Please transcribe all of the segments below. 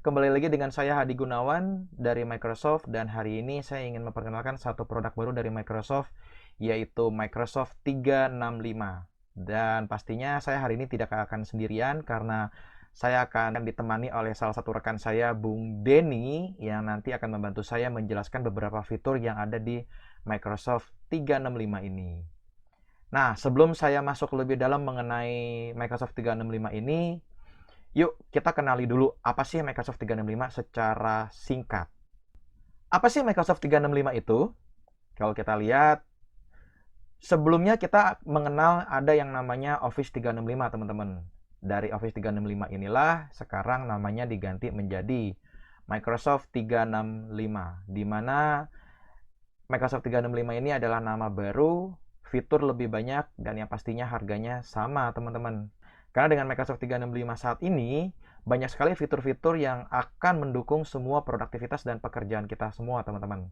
kembali lagi dengan saya Hadi Gunawan dari Microsoft dan hari ini saya ingin memperkenalkan satu produk baru dari Microsoft yaitu Microsoft 365. Dan pastinya saya hari ini tidak akan sendirian karena saya akan ditemani oleh salah satu rekan saya, Bung Denny, yang nanti akan membantu saya menjelaskan beberapa fitur yang ada di Microsoft 365 ini. Nah, sebelum saya masuk lebih dalam mengenai Microsoft 365 ini, yuk kita kenali dulu apa sih Microsoft 365 secara singkat. Apa sih Microsoft 365 itu? Kalau kita lihat, sebelumnya kita mengenal ada yang namanya Office 365, teman-teman. Dari Office 365 inilah sekarang namanya diganti menjadi Microsoft 365, di mana Microsoft 365 ini adalah nama baru, fitur lebih banyak, dan yang pastinya harganya sama, teman-teman. Karena dengan Microsoft 365 saat ini, banyak sekali fitur-fitur yang akan mendukung semua produktivitas dan pekerjaan kita semua, teman-teman.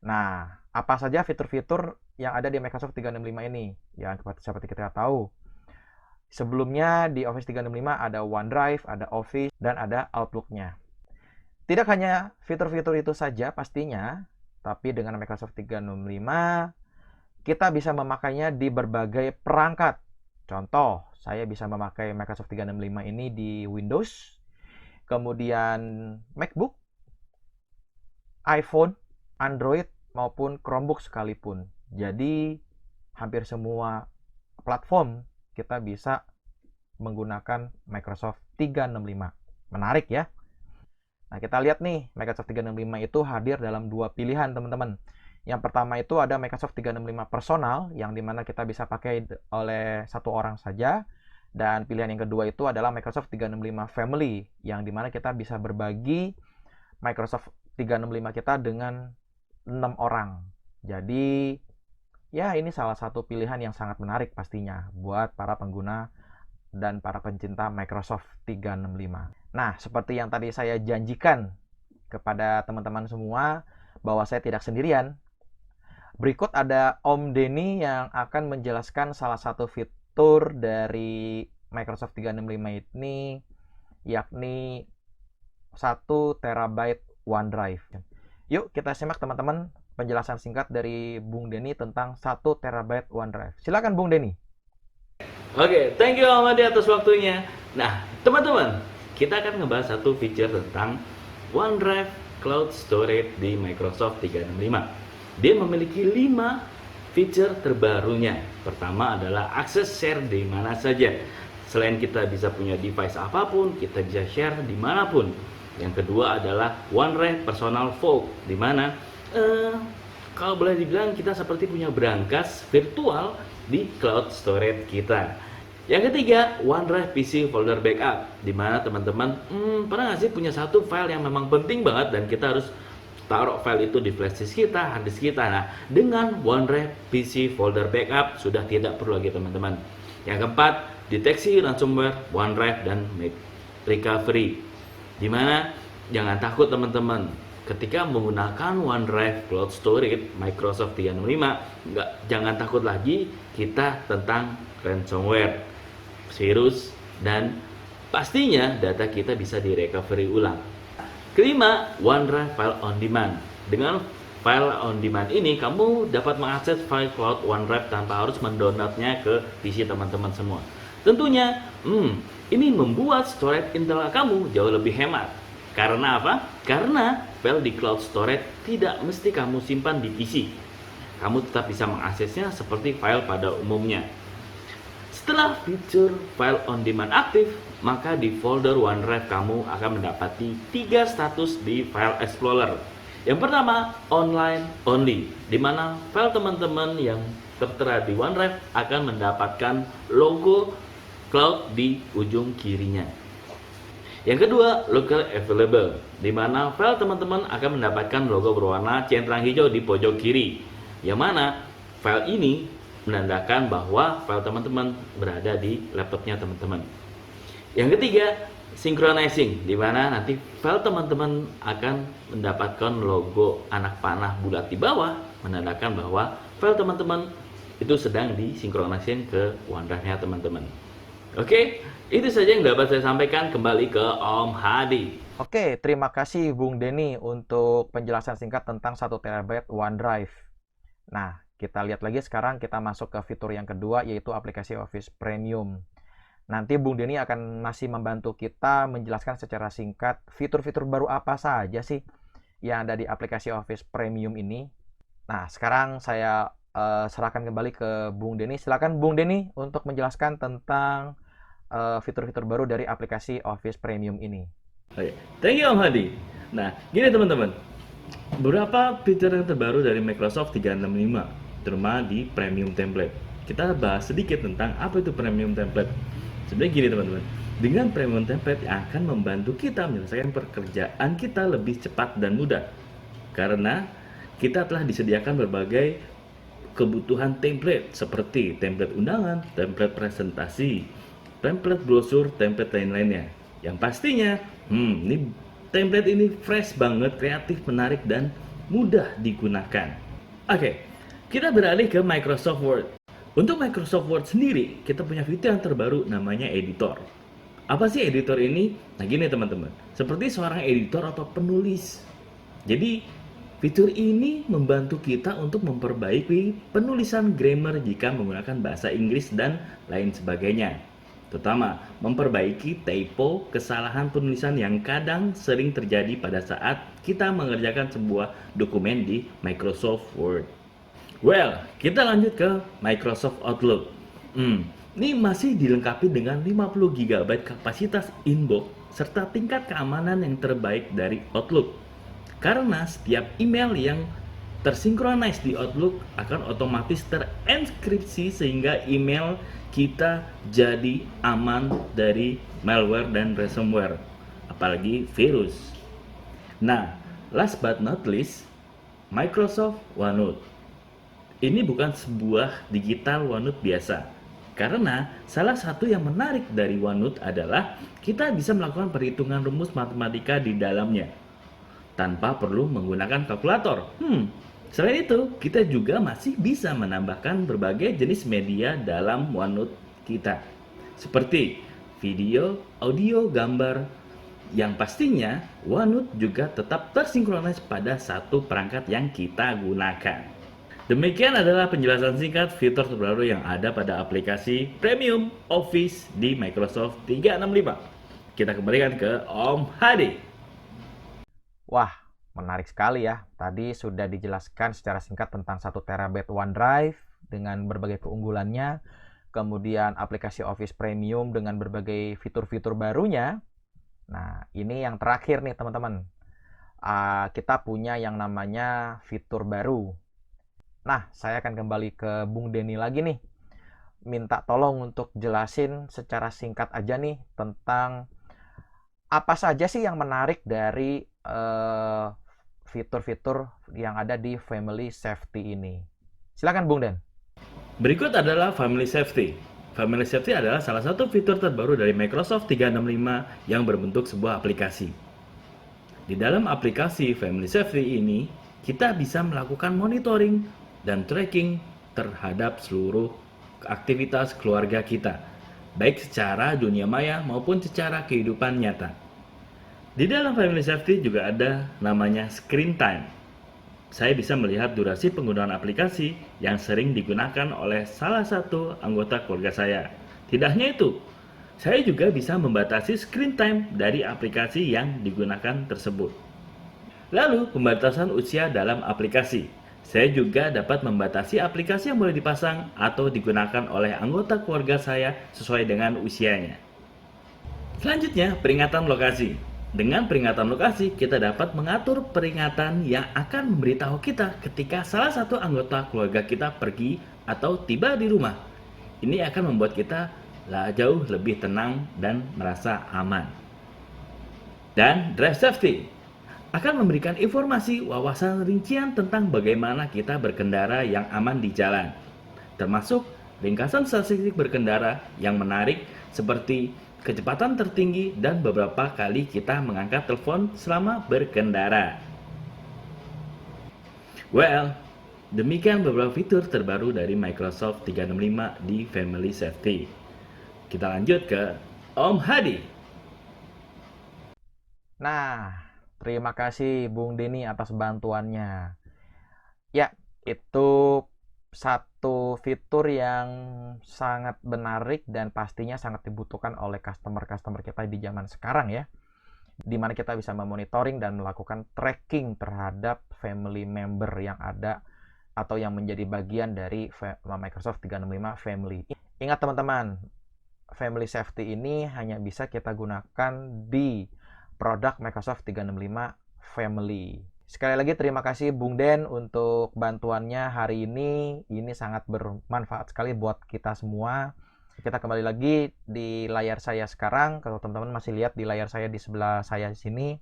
Nah, apa saja fitur-fitur yang ada di Microsoft 365 ini? Ya, seperti kita tahu. Sebelumnya di Office 365 ada OneDrive, ada Office, dan ada Outlook-nya. Tidak hanya fitur-fitur itu saja pastinya, tapi dengan Microsoft 365, kita bisa memakainya di berbagai perangkat. Contoh, saya bisa memakai Microsoft 365 ini di Windows, kemudian MacBook, iPhone, Android, maupun Chromebook sekalipun. Jadi, hampir semua platform kita bisa menggunakan Microsoft 365. Menarik ya? Nah, kita lihat nih, Microsoft 365 itu hadir dalam dua pilihan, teman-teman. Yang pertama itu ada Microsoft 365 Personal, yang dimana kita bisa pakai oleh satu orang saja. Dan pilihan yang kedua itu adalah Microsoft 365 Family, yang dimana kita bisa berbagi Microsoft 365 kita dengan 6 orang. Jadi, ya ini salah satu pilihan yang sangat menarik pastinya buat para pengguna dan para pencinta Microsoft 365. Nah, seperti yang tadi saya janjikan kepada teman-teman semua, bahwa saya tidak sendirian. Berikut ada Om Denny yang akan menjelaskan salah satu fitur dari Microsoft 365 ini, yakni 1 terabyte OneDrive. Yuk kita simak teman-teman penjelasan singkat dari Bung Denny tentang 1 terabyte OneDrive. Silakan Bung Denny. Oke, thank you Ahmadi atas waktunya. Nah, teman-teman, kita akan ngebahas satu feature tentang OneDrive Cloud Storage di Microsoft 365. Dia memiliki 5 feature terbarunya. Pertama adalah akses share di mana saja. Selain kita bisa punya device apapun, kita bisa share dimanapun. Yang kedua adalah OneDrive Personal Vault, di mana kalau boleh dibilang kita seperti punya brankas virtual di cloud storage kita. Yang ketiga, OneDrive PC Folder Backup, di mana teman-teman pernah nggak sih punya satu file yang memang penting banget dan kita harus taruh file itu di flash disk kita, hard disk kita. Nah, dengan OneDrive PC Folder Backup sudah tidak perlu lagi teman-teman. Yang keempat, deteksi ransomware, OneDrive dan recovery. Dimana jangan takut teman-teman, ketika menggunakan OneDrive Cloud Storage Microsoft 365, jangan takut lagi kita tentang ransomware, virus, dan pastinya data kita bisa direcovery ulang. Kelima, OneDrive File on Demand. Dengan file on demand ini, kamu dapat mengakses file cloud OneDrive tanpa harus mendownloadnya ke PC teman-teman semua. Tentunya, ini membuat storage internal kamu jauh lebih hemat. Karena apa? Karena file di cloud storage tidak mesti kamu simpan di PC. Kamu tetap bisa mengaksesnya seperti file pada umumnya. Setelah fitur file on demand aktif, maka di folder OneDrive kamu akan mendapati 3 status di File Explorer. Yang pertama, online only, di mana file teman-teman yang tertera di OneDrive akan mendapatkan logo cloud di ujung kirinya. Yang kedua, local available, di mana file teman-teman akan mendapatkan logo berwarna centang hijau di pojok kiri, yang mana file ini menandakan bahwa file teman-teman berada di laptopnya teman-teman. Yang ketiga, synchronizing, di mana nanti file teman-teman akan mendapatkan logo anak panah bulat di bawah, menandakan bahwa file teman-teman itu sedang disinkronisasi ke OneDrive-nya teman-teman. Oke, itu saja yang dapat saya sampaikan. Kembali ke Om Hadi. Oke, terima kasih Bung Denny untuk penjelasan singkat tentang 1 TB OneDrive. Nah, kita lihat lagi sekarang kita masuk ke fitur yang kedua yaitu aplikasi Office Premium. Nanti Bung Denny akan masih membantu kita menjelaskan secara singkat fitur-fitur baru apa saja sih yang ada di aplikasi Office Premium ini. Nah, sekarang saya serahkan kembali ke Bung Denny. Silakan Bung Denny untuk menjelaskan tentang fitur-fitur baru dari aplikasi Office Premium ini. Oke, thank you Om Hadi. Nah, gini teman-teman. Beberapa fitur yang terbaru dari Microsoft 365, terutama di Premium Template. Kita bahas sedikit tentang apa itu Premium Template. Sebenarnya gini teman-teman, dengan Premium Template yang akan membantu kita menyelesaikan pekerjaan kita lebih cepat dan mudah. Karena kita telah disediakan berbagai kebutuhan template seperti template undangan, template presentasi, template brosur, template lain-lainnya. Yang pastinya, ini template ini fresh banget, kreatif, menarik, dan mudah digunakan. Oke, kita beralih ke Microsoft Word. Untuk Microsoft Word sendiri, kita punya fitur yang terbaru namanya editor. Apa sih editor ini? Nah gini teman-teman, seperti seorang editor atau penulis. Jadi, fitur ini membantu kita untuk memperbaiki penulisan grammar jika menggunakan bahasa Inggris dan lain sebagainya. Terutama memperbaiki typo, kesalahan penulisan yang kadang sering terjadi pada saat kita mengerjakan sebuah dokumen di Microsoft Word. Well, kita lanjut ke Microsoft Outlook. Ini masih dilengkapi dengan 50 GB kapasitas inbox serta tingkat keamanan yang terbaik dari Outlook. Karena setiap email yang tersinkronis di Outlook akan otomatis terenkripsi sehingga email kita jadi aman dari malware dan ransomware, apalagi virus. Nah, last but not least, Microsoft OneNote. Ini bukan sebuah digital OneNote biasa. Karena salah satu yang menarik dari OneNote adalah kita bisa melakukan perhitungan rumus matematika di dalamnya tanpa perlu menggunakan kalkulator. Selain itu, kita juga masih bisa menambahkan berbagai jenis media dalam OneNote kita. Seperti video, audio, gambar. Yang pastinya, OneNote juga tetap tersinkronis pada satu perangkat yang kita gunakan. Demikian adalah penjelasan singkat fitur terbaru yang ada pada aplikasi Premium Office di Microsoft 365. Kita kembalikan ke Om Hadi. Wah, menarik sekali ya. Tadi sudah dijelaskan secara singkat tentang 1 TB OneDrive dengan berbagai keunggulannya. Kemudian aplikasi Office Premium dengan berbagai fitur-fitur barunya. Nah, ini yang terakhir nih teman-teman. Kita punya yang namanya fitur baru. Nah, saya akan kembali ke Bung Denny lagi nih. Minta tolong untuk jelasin secara singkat aja nih tentang apa saja sih yang menarik dari fitur-fitur yang ada di Family Safety ini. Silakan Bung Den. Berikut adalah Family Safety. Family Safety adalah salah satu fitur terbaru dari Microsoft 365 yang berbentuk sebuah aplikasi. Di dalam aplikasi Family Safety ini, kita bisa melakukan monitoring dan tracking terhadap seluruh aktivitas keluarga kita, baik secara dunia maya maupun secara kehidupan nyata. Di dalam Family Safety juga ada namanya Screen Time. Saya bisa melihat durasi penggunaan aplikasi yang sering digunakan oleh salah satu anggota keluarga saya. Tidak hanya itu, saya juga bisa membatasi screen time dari aplikasi yang digunakan tersebut. Lalu, pembatasan usia dalam aplikasi. Saya juga dapat membatasi aplikasi yang boleh dipasang atau digunakan oleh anggota keluarga saya sesuai dengan usianya. Selanjutnya, peringatan lokasi. Dengan peringatan lokasi, kita dapat mengatur peringatan yang akan memberitahu kita ketika salah satu anggota keluarga kita pergi atau tiba di rumah. Ini akan membuat kita jauh lebih tenang dan merasa aman. Dan Drive Safety akan memberikan informasi wawasan rincian tentang bagaimana kita berkendara yang aman di jalan, termasuk ringkasan statistik berkendara yang menarik seperti kecepatan tertinggi dan beberapa kali kita mengangkat telepon selama berkendara. Well, demikian beberapa fitur terbaru dari Microsoft 365 di Family Safety. Kita lanjut ke Om Hadi. Nah, terima kasih Bung Denny atas bantuannya. Ya, itu satu fitur yang sangat menarik dan pastinya sangat dibutuhkan oleh customer-customer kita di zaman sekarang ya. Di mana kita bisa memonitoring dan melakukan tracking terhadap family member yang ada atau yang menjadi bagian dari Microsoft 365 Family. Ingat teman-teman, Family Safety ini hanya bisa kita gunakan di produk Microsoft 365 Family. Sekali lagi terima kasih Bung Den untuk bantuannya hari ini. Ini sangat bermanfaat sekali buat kita semua. Kita kembali lagi di layar saya sekarang. Kalau teman-teman masih lihat di layar saya di sebelah saya di sini,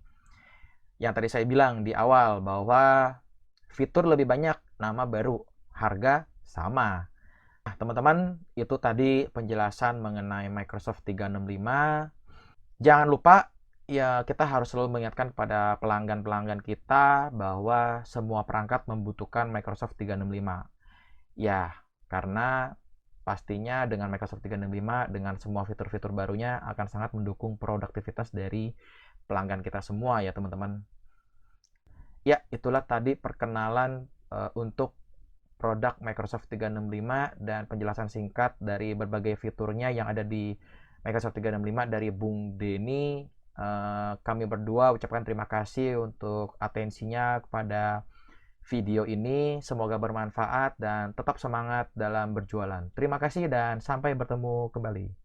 yang tadi saya bilang di awal bahwa fitur lebih banyak, nama baru, harga sama. Nah, teman-teman, itu tadi penjelasan mengenai Microsoft 365. Jangan lupa, ya kita harus selalu mengingatkan kepada pelanggan-pelanggan kita bahwa semua perangkat membutuhkan Microsoft 365. Ya, karena pastinya dengan Microsoft 365, dengan semua fitur-fitur barunya akan sangat mendukung produktivitas dari pelanggan kita semua ya teman-teman. Ya, itulah tadi perkenalan untuk produk Microsoft 365 dan penjelasan singkat dari berbagai fiturnya yang ada di Microsoft 365 dari Bung Denny. Kami berdua ucapkan terima kasih untuk atensinya kepada video ini. Semoga bermanfaat dan tetap semangat dalam berjualan. Terima kasih dan sampai bertemu kembali.